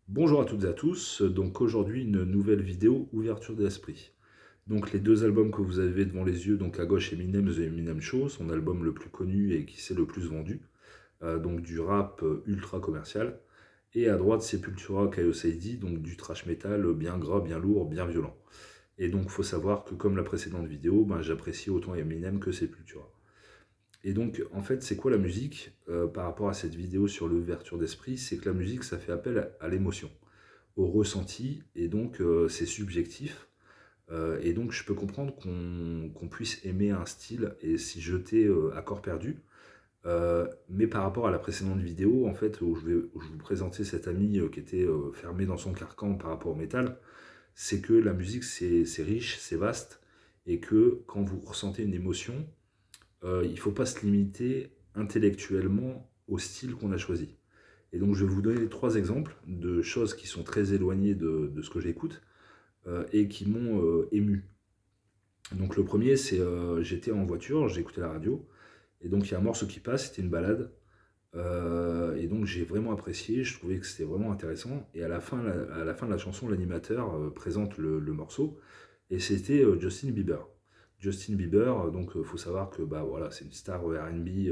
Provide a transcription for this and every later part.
Bonjour à toutes et à tous, donc aujourd'hui une nouvelle vidéo ouverture d'esprit. Donc les deux albums que vous avez devant les yeux, donc à gauche Eminem, The Eminem Show, son album le plus connu et qui s'est le plus vendu, donc du rap ultra commercial, et à droite Sepultura Chaos donc du thrash metal bien gras, bien lourd, bien violent. Et donc faut savoir que comme la précédente vidéo, j'apprécie autant Eminem que Sepultura. Et donc, en fait, c'est quoi la musique par rapport à cette vidéo sur l'ouverture d'esprit? C'est que la musique, ça fait appel à l'émotion, au ressenti, et donc c'est subjectif. Et donc je peux comprendre qu'on puisse aimer un style et s'y jeter à corps perdu. Mais par rapport à la précédente vidéo, en fait, où je vous présentais cet ami qui était fermé dans son carcan par rapport au métal, c'est que la musique c'est riche, c'est vaste, et que quand vous ressentez une émotion, il ne faut pas se limiter intellectuellement au style qu'on a choisi. Et donc je vais vous donner trois exemples de choses qui sont très éloignées de ce que j'écoute et qui m'ont ému. Donc le premier, c'est j'étais en voiture, j'écoutais la radio, et donc il y a un morceau qui passe, c'était une balade, et donc j'ai vraiment apprécié, je trouvais que c'était vraiment intéressant, et à la fin de la chanson, l'animateur présente le morceau, et c'était Justin Bieber. Justin Bieber, donc faut savoir que bah, voilà, c'est une star R&B,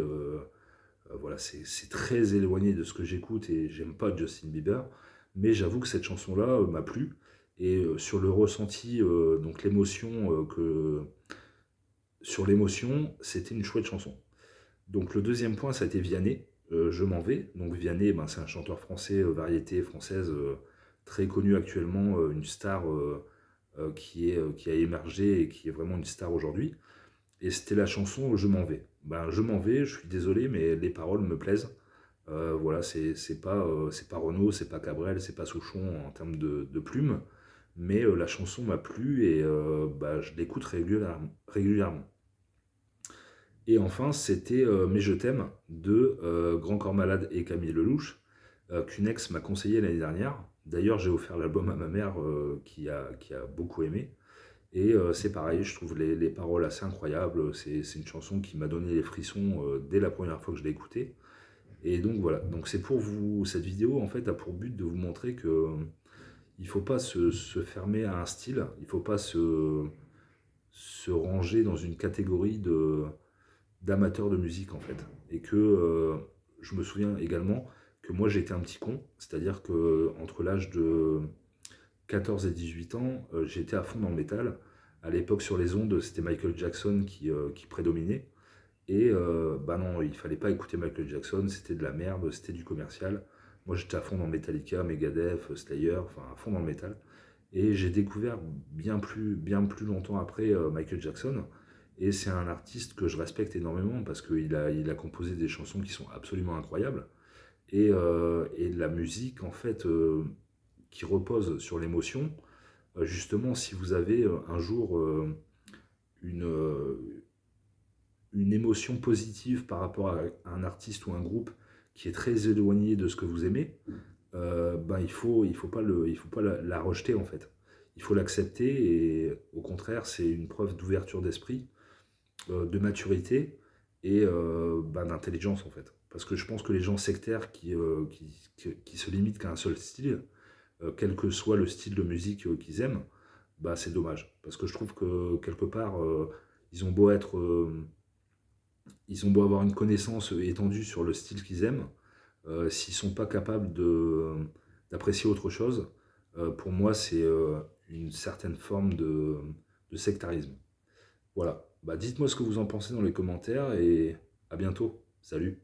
voilà, c'est très éloigné de ce que j'écoute et j'aime pas Justin Bieber, mais j'avoue que cette chanson-là m'a plu. Et sur le ressenti, donc l'émotion, sur l'émotion, c'était une chouette chanson. Donc le deuxième point, ça a été Vianney, Je m'en vais. Donc Vianney, c'est un chanteur français, variété française, très connu actuellement, une star qui a émergé et qui est vraiment une star aujourd'hui. Et c'était la chanson Je m'en vais. Je m'en vais, je suis désolé, mais les paroles me plaisent. Voilà, c'est pas Renaud, c'est pas Cabrel, c'est pas Souchon en termes de plumes, mais la chanson m'a plu et je l'écoute régulièrement. Et enfin, c'était Mais je t'aime de Grand Corps Malade et Camille Lelouch, qu'une ex m'a conseillé l'année dernière. D'ailleurs, j'ai offert l'album à ma mère qui a beaucoup aimé. Et c'est pareil, je trouve les paroles assez incroyables. C'est une chanson qui m'a donné les frissons dès la première fois que je l'ai écoutée. Et donc voilà, donc c'est pour vous, cette vidéo en fait a pour but de vous montrer que il faut pas se fermer à un style, il faut pas se ranger dans une catégorie d'amateurs de musique en fait. Et que je me souviens également que moi j'étais un petit con, c'est-à-dire que entre l'âge de 14 et 18 ans, j'étais à fond dans le métal. À l'époque, sur les ondes, c'était Michael Jackson qui prédominait. Et non, il fallait pas écouter Michael Jackson, c'était de la merde, c'était du commercial. Moi, j'étais à fond dans Metallica, Megadeth, Slayer, enfin à fond dans le métal. Et j'ai découvert bien plus longtemps après Michael Jackson. Et c'est un artiste que je respecte énormément parce il a composé des chansons qui sont absolument incroyables. Et la musique, en fait, qui repose sur l'émotion. Justement, si vous avez un jour une, une émotion positive par rapport à un artiste ou un groupe qui est très éloigné de ce que vous aimez, il faut pas la rejeter en fait. Il faut l'accepter et au contraire, c'est une preuve d'ouverture d'esprit, de maturité et d'intelligence en fait. Parce que je pense que les gens sectaires qui se limitent qu'à un seul style, quel que soit le style de musique qu'ils aiment, c'est dommage. Parce que je trouve que quelque part, ils ont beau être, ils ont beau avoir une connaissance étendue sur le style qu'ils aiment, s'ils ne sont pas capables d'apprécier autre chose, pour moi c'est une certaine forme de sectarisme. Voilà. Dites-moi ce que vous en pensez dans les commentaires et à bientôt. Salut.